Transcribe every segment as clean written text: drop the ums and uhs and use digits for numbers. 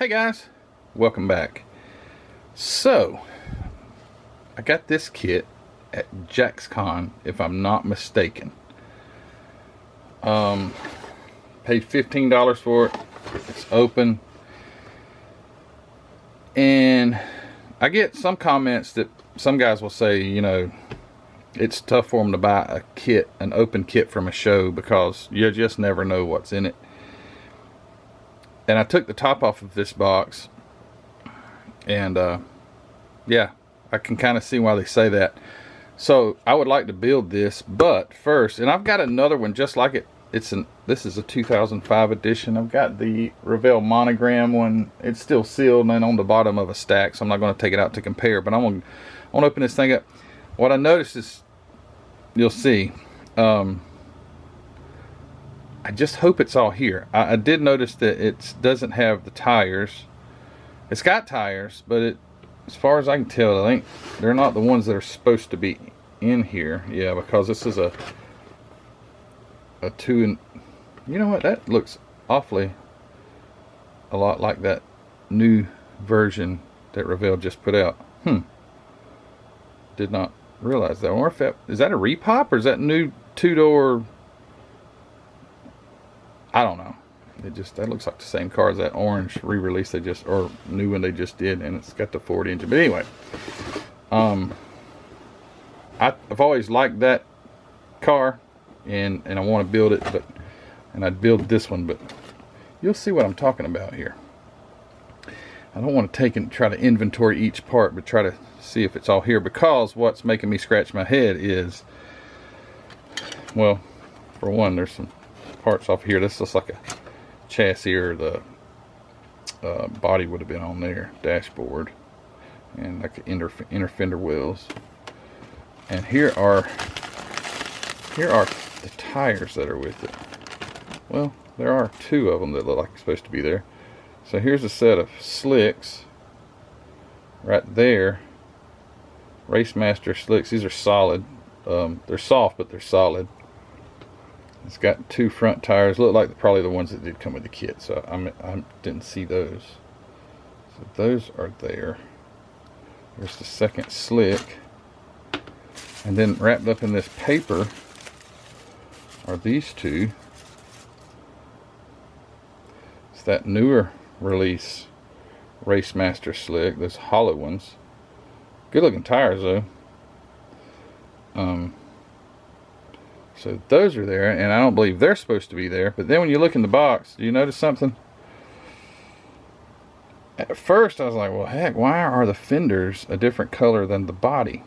Hey guys, welcome back. So, I got this kit at JaxCon, if I'm not mistaken. Paid $15 for it. It's open. And I get some comments that some guys will say, you know, it's tough for them to buy a kit, an open kit from a show, because you just never know what's in it. And I took the top off of this box, and yeah, I can kind of see why they say that. So I would like to build this, but first, and I've got another one just like it. This is a 2005 edition. I've got the Revell monogram one. It's still sealed and on the bottom of a stack, so I'm not going to take it out to compare. But I want to open this thing up. What I noticed is, you'll see. I just hope it's all here. I did notice that it doesn't have the tires. It's got tires, but as far as I can tell, I think they're not the ones that are supposed to be in here. Yeah, because this is a 2 and you know what? That looks awfully a lot like that new version that Revell just put out. Did not realize that. Or if is that a repop or is that new 2-door? I don't know. That looks like the same car as that orange re-release they just, or new one they just did, and it's got the Ford engine. But anyway, I've always liked that car, and I want to build it, and I'd build this one, but you'll see what I'm talking about here. I don't want to take and try to inventory each part, but try to see if it's all here, because what's making me scratch my head is, well, for one, there's some parts off here. This looks like a chassis, or the body would have been on there, dashboard, and like the inner fender wheels. And here are the tires that are with it. Well, there are 2 of them that look like they're supposed to be there. So here's a set of slicks right there. Racemaster slicks. These are solid. They're soft, but they're solid. It's got 2 front tires. Look like probably the ones that did come with the kit. So I didn't see those. So those are there. There's the second slick. And then wrapped up in this paper are these 2. It's that newer release Racemaster slick. Those hollow ones. Good looking tires though. So those are there, and I don't believe they're supposed to be there. But then when you look in the box, do you notice something? At first I was like, well heck, why are the fenders a different color than the body?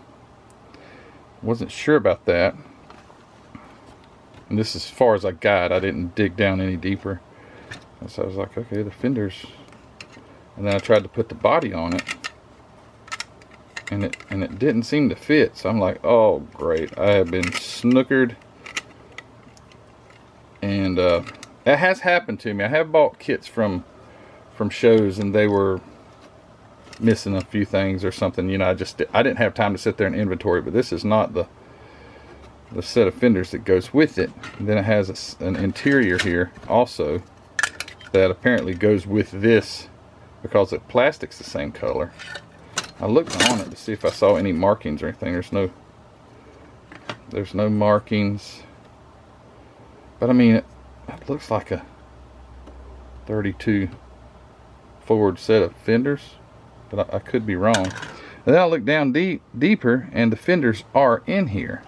Wasn't sure about that. And this is as far as I got. I didn't dig down any deeper. And so I was like, okay, the fenders. And then I tried to put the body on it, and it didn't seem to fit. So I'm like, oh great, I have been snookered. And that has happened to me. I have bought kits from shows, and they were missing a few things or something. You know, I didn't have time to sit there and inventory. But this is not the set of fenders that goes with it. And then it has an interior here also that apparently goes with this, because the plastic's the same color. I looked on it to see if I saw any markings or anything. There's no markings. But I mean, it looks like a 32 Ford set of fenders, but I could be wrong. And then I look down deeper, and the fenders are in here.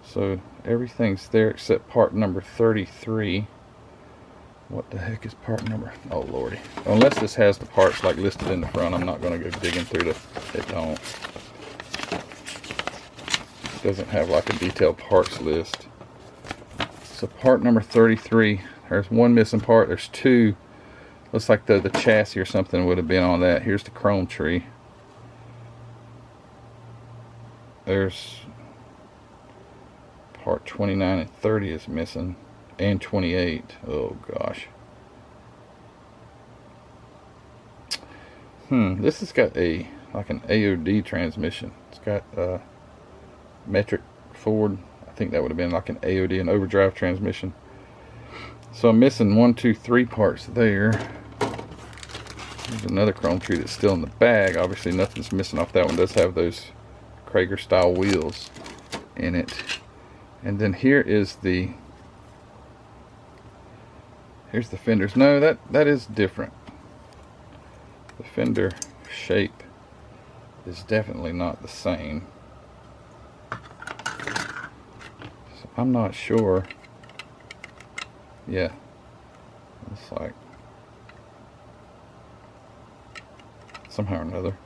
So everything's there except part number 33. What the heck is part number? Oh lordy! Unless this has the parts like listed in the front, I'm not going to go digging through it don't. Doesn't have like a detailed parts list. So part number 33, there's 1 missing part. There's 2. Looks like the chassis or something would have been on that. Here's the chrome tree. There's part 29 and 30 is missing, and 28. Oh gosh. This has got like an AOD transmission. It's got metric Ford. I think that would have been like an AOD, an overdrive transmission. So I'm missing 1, 2, 3 parts there. There's another chrome tree that's still in the bag. Obviously nothing's missing off that one. It does have those Krager style wheels in it. And then here is here's the fenders. No, that is different. The fender shape is definitely not the same. So I'm not sure. Yeah, it's like somehow or another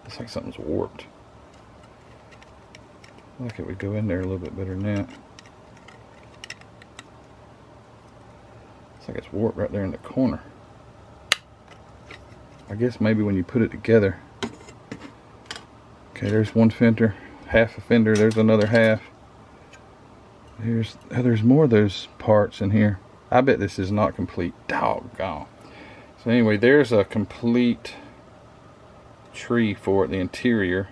it's like something's warped. Like it would go in there a little bit better than that. It's like it's warped right there in the corner. I guess maybe when you put it together. Okay, there's one fender, half a fender, there's another half. There's more of those parts in here. I bet this is not complete. Doggone. So anyway, there's a complete tree for it, the interior.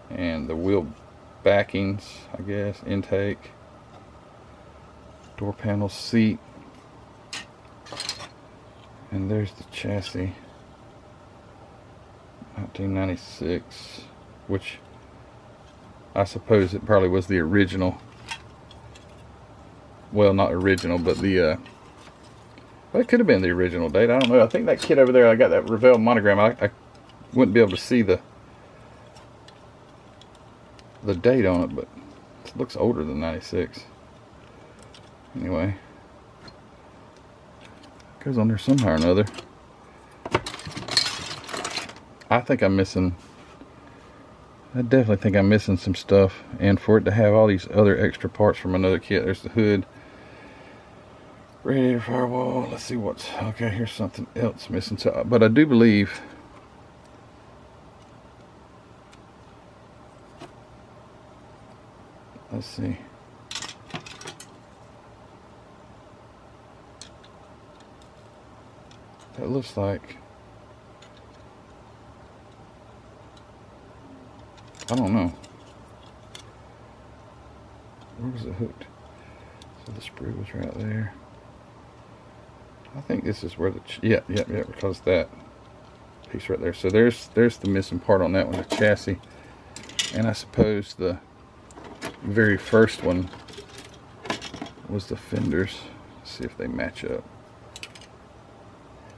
And the wheel backings, I guess, intake, door panel, seat, and there's the chassis, 1996, which I suppose it probably was the original. Well, not original, but well, it could have been the original date. I don't know. I think that kit over there, I got that Revell monogram. I wouldn't be able to see the date on it, but it looks older than 96. Anyway, it goes on there somehow or another. I definitely think I'm missing some stuff, and for it to have all these other extra parts from another kit. There's the hood, radiator, firewall. Let's see what's okay. Here's something else missing. So, but I do believe. Let's see. That looks like, I don't know. Where was it hooked? So the sprue was right there. I think this is where the yeah, because that piece right there. So there's the missing part on that one, the chassis, and I suppose the very first one was the fenders. Let's see if they match up.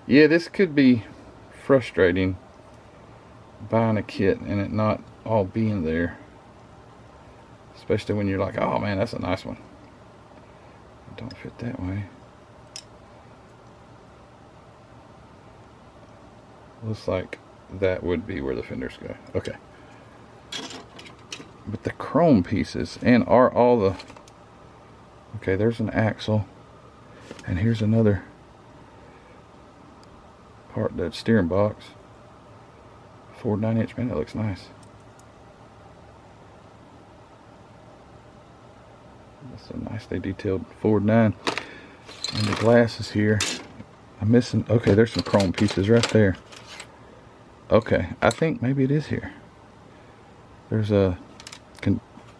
Yeah, this could be frustrating, buying a kit and it not all being there, especially when you're like, oh man, that's a nice one. It don't fit that way. Looks like that would be where the fenders go. Okay. But the chrome pieces, and are all the, okay, there's an axle, and here's another part, that steering box. Ford 9-inch, man, that looks nice. That's a nicely detailed Ford 9. And the glass is here. I'm missing, okay, there's some chrome pieces right there. Okay, I think maybe it is here. There's a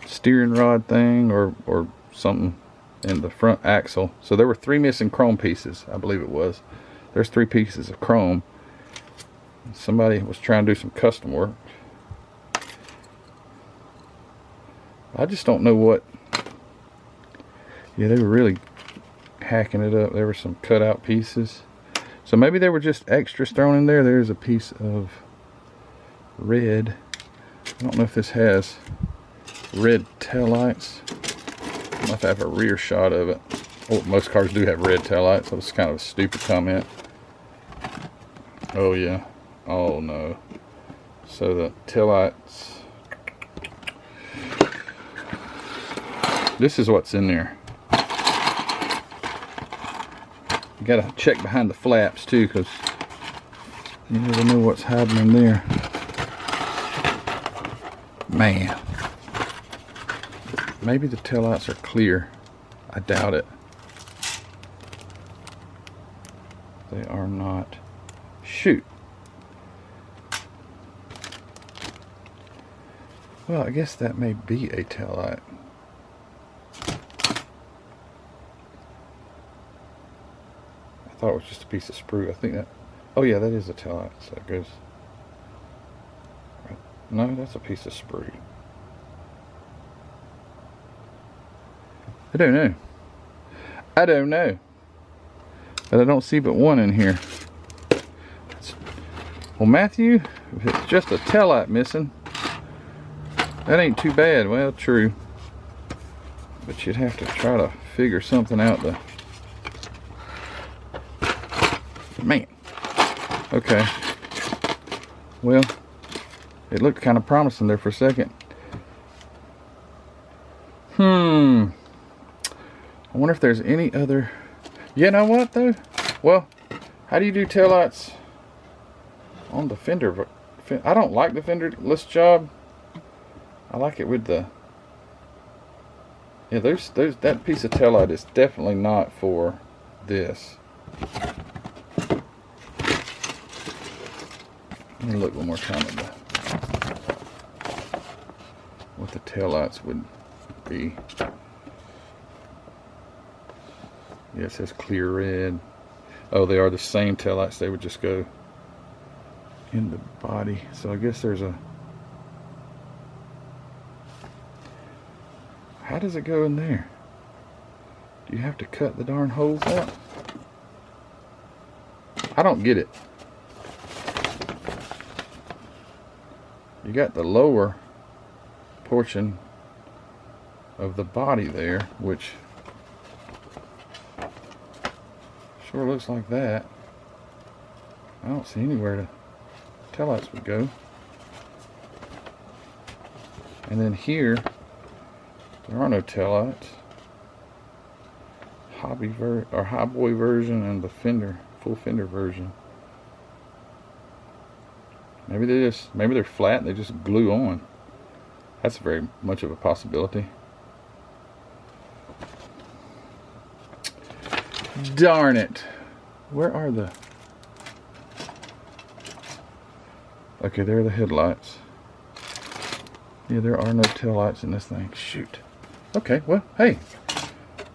steering rod thing or something in the front axle. So there were 3 missing chrome pieces, I believe it was. There's 3 pieces of chrome. Somebody was trying to do some custom work. I just don't know what. Yeah, they were really hacking it up. There were some cut out pieces. So maybe they were just extras thrown in there. There's a piece of red. I don't know if this has red taillights. I don't know if I have a rear shot of it. Oh, most cars do have red taillights. That was kind of a stupid comment. Oh yeah. Oh no. So the taillights. This is what's in there. You gotta check behind the flaps too, because you never know what's hiding in there. Man. Maybe the taillights are clear. I doubt it. They are not. Shoot. Well, I guess that may be a taillight. thought it was just a piece of sprue. I think that, oh yeah, that is a taillight. So it goes, no, that's a piece of sprue. I don't know. I don't know. But I don't see but one in here. Well, Matthew, if it's just a taillight missing, that ain't too bad. Well, true. But you'd have to try to figure something out to... Man. Okay. Well, it looked kind of promising there for a second. I wonder if there's any other... You know what, though? Well, how do you do taillights on the fender? I don't like the fenderless job. I like it with the... Yeah, that piece of taillight is definitely not for this. Let me look one more time at what the taillights would be. Yeah, it says clear red. Oh, they are the same taillights. They would just go in the body. So I guess there's a... How does it go in there? Do you have to cut the darn holes out? I don't get it. You got the lower portion of the body there, which sure looks like that. I don't see anywhere the taillights would go. And then here, there are no taillights. Highboy version and the fender, full fender version. Maybe they're flat and they just glue on. That's very much of a possibility. Darn it. Where are the... Okay, there are the headlights. Yeah, there are no taillights in this thing. Shoot. Okay, well, hey.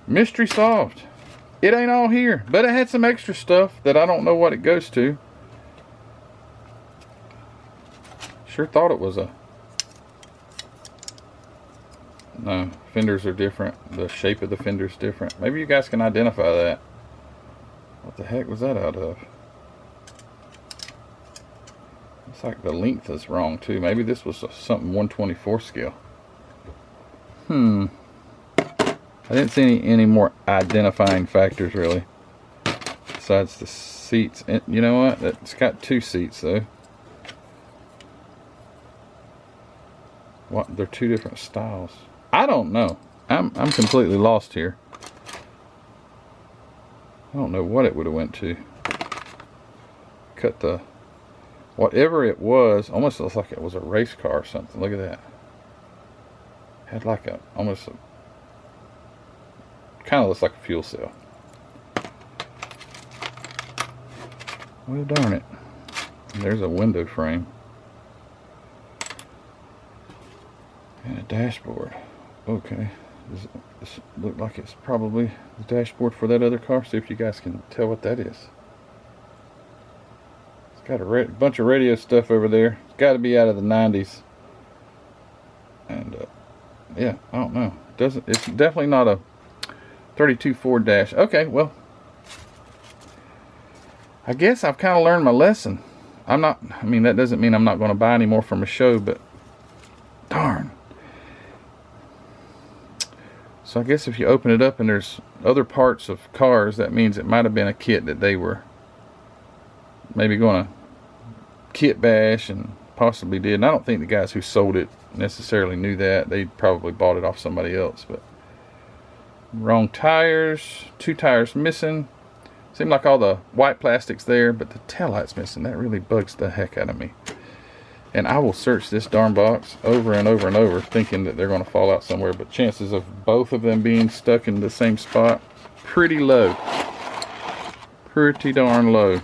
Mystery solved. It ain't all here, but it had some extra stuff that I don't know what it goes to. Sure thought it was a... No, fenders are different. The shape of the fender's different. Maybe you guys can identify that. What the heck was that out of? Looks like the length is wrong too. Maybe this was something 1/24 scale. I didn't see any more identifying factors really. Besides the seats. And you know what? It's got 2 seats though. What? They're 2 different styles. I don't know. I'm completely lost here. I don't know what it would have went to. Cut the... Whatever it was, almost looks like it was a race car or something. Look at that. Had like a... Almost a... Kind of looks like a fuel cell. Well, darn it. There's a window frame. And a dashboard. Okay. This look like it's probably the dashboard for that other car. See if you guys can tell what that is. It's got a bunch of radio stuff over there. It's got to be out of the 90s. And yeah, I don't know. It's definitely not a 32 Ford dash. Okay, well, I guess I've kind of learned my lesson. I mean, that doesn't mean I'm not going to buy any more from a show, but darn. So I guess if you open it up and there's other parts of cars, that means it might have been a kit that they were maybe going to kit bash and possibly did. And I don't think the guys who sold it necessarily knew that. They probably bought it off somebody else. But wrong tires, 2 tires missing. Seemed like all the white plastic's there, but the taillight's missing. That really bugs the heck out of me. And I will search this darn box over and over and over, thinking that they're going to fall out somewhere. But chances of both of them being stuck in the same spot, pretty low. Pretty darn low.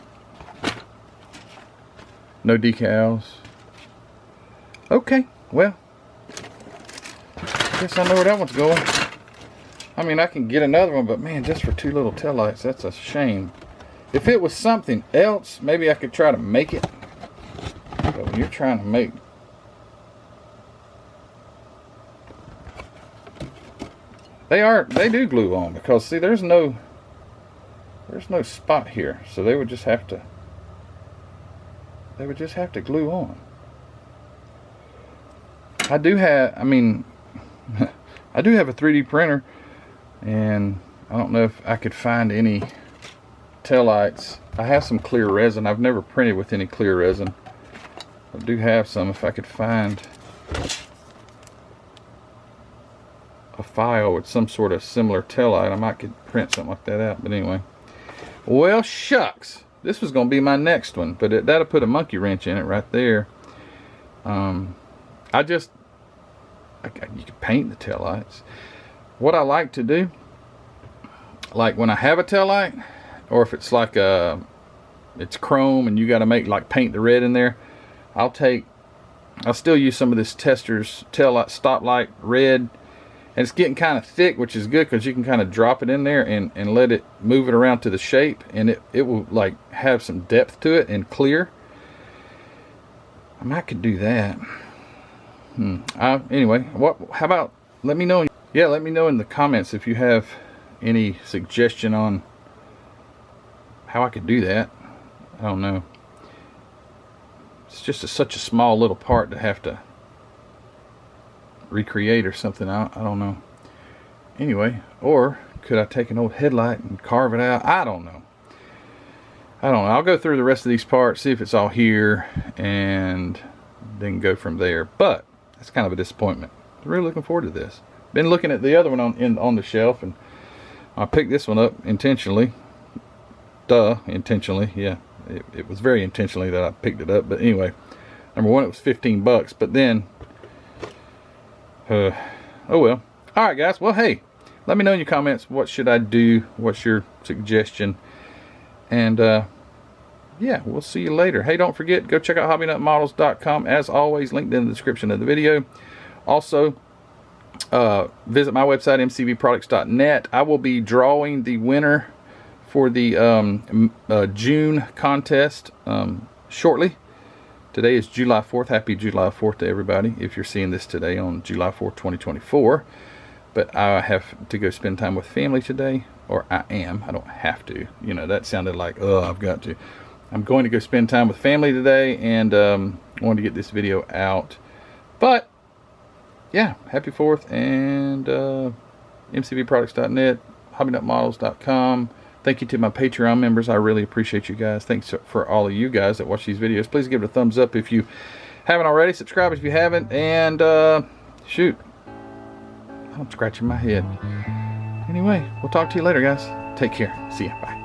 No decals. Okay, well, I guess I know where that one's going. I mean, I can get another one, but man, just for 2 little taillights, that's a shame. If it was something else, maybe I could try to make it. But when you're trying to make, they do glue on, because see, there's no spot here, so they would just have to glue on. I do have a 3D printer, and I don't know if I could find any taillights. I have some clear resin. I've never printed with any clear resin. I do have some. If I could find a file with some sort of similar taillight, I might could print something like that out. But anyway, well, shucks, this was gonna be my next one, but that'll put a monkey wrench in it right there. You can paint the taillights. What I like to do, like when I have a taillight, or if it's like it's chrome and you got to paint the red in there, I'll still use some of this Tester's taillight stoplight red, and it's getting kind of thick, which is good because you can kind of drop it in there and let it move it around to the shape, and it will like have some depth to it and clear. I might could do that. Anyway, how about let me know. Yeah, let me know in the comments if you have any suggestion on how I could do that. I don't know. It's just such a small little part to have to recreate or something. I don't know. Anyway, or could I take an old headlight and carve it out? I don't know. I'll go through the rest of these parts, see if it's all here, and then go from there. But that's kind of a disappointment. I'm really looking forward to this. Been looking at the other one on the shelf, and I picked this one up intentionally. Intentionally. Yeah, it was very intentionally that I picked it up. But anyway, number one, it was 15 bucks. But then, oh well. All right, guys. Well, hey, let me know in your comments, what should I do? What's your suggestion? And yeah, we'll see you later. Hey, don't forget, go check out hobbynutmodels.com. As always, linked in the description of the video. Also, visit my website, mcvproducts.net. I will be drawing the winner for the June contest shortly. Today is July 4th. Happy July 4th to everybody, if you're seeing this today on July 4th, 2024. But I have to go spend time with family today. Or I don't have to. You know, that sounded like, oh, I've got to. I'm going to go spend time with family today, and wanted to get this video out. But yeah, happy 4th, and mcvproducts.net, hobbynutmodels.com. Thank you to my Patreon members. I really appreciate you guys. Thanks for all of you guys that watch these videos. Please give it a thumbs up if you haven't already. Subscribe if you haven't. And shoot, I'm scratching my head. Anyway, we'll talk to you later, guys. Take care. See ya. Bye.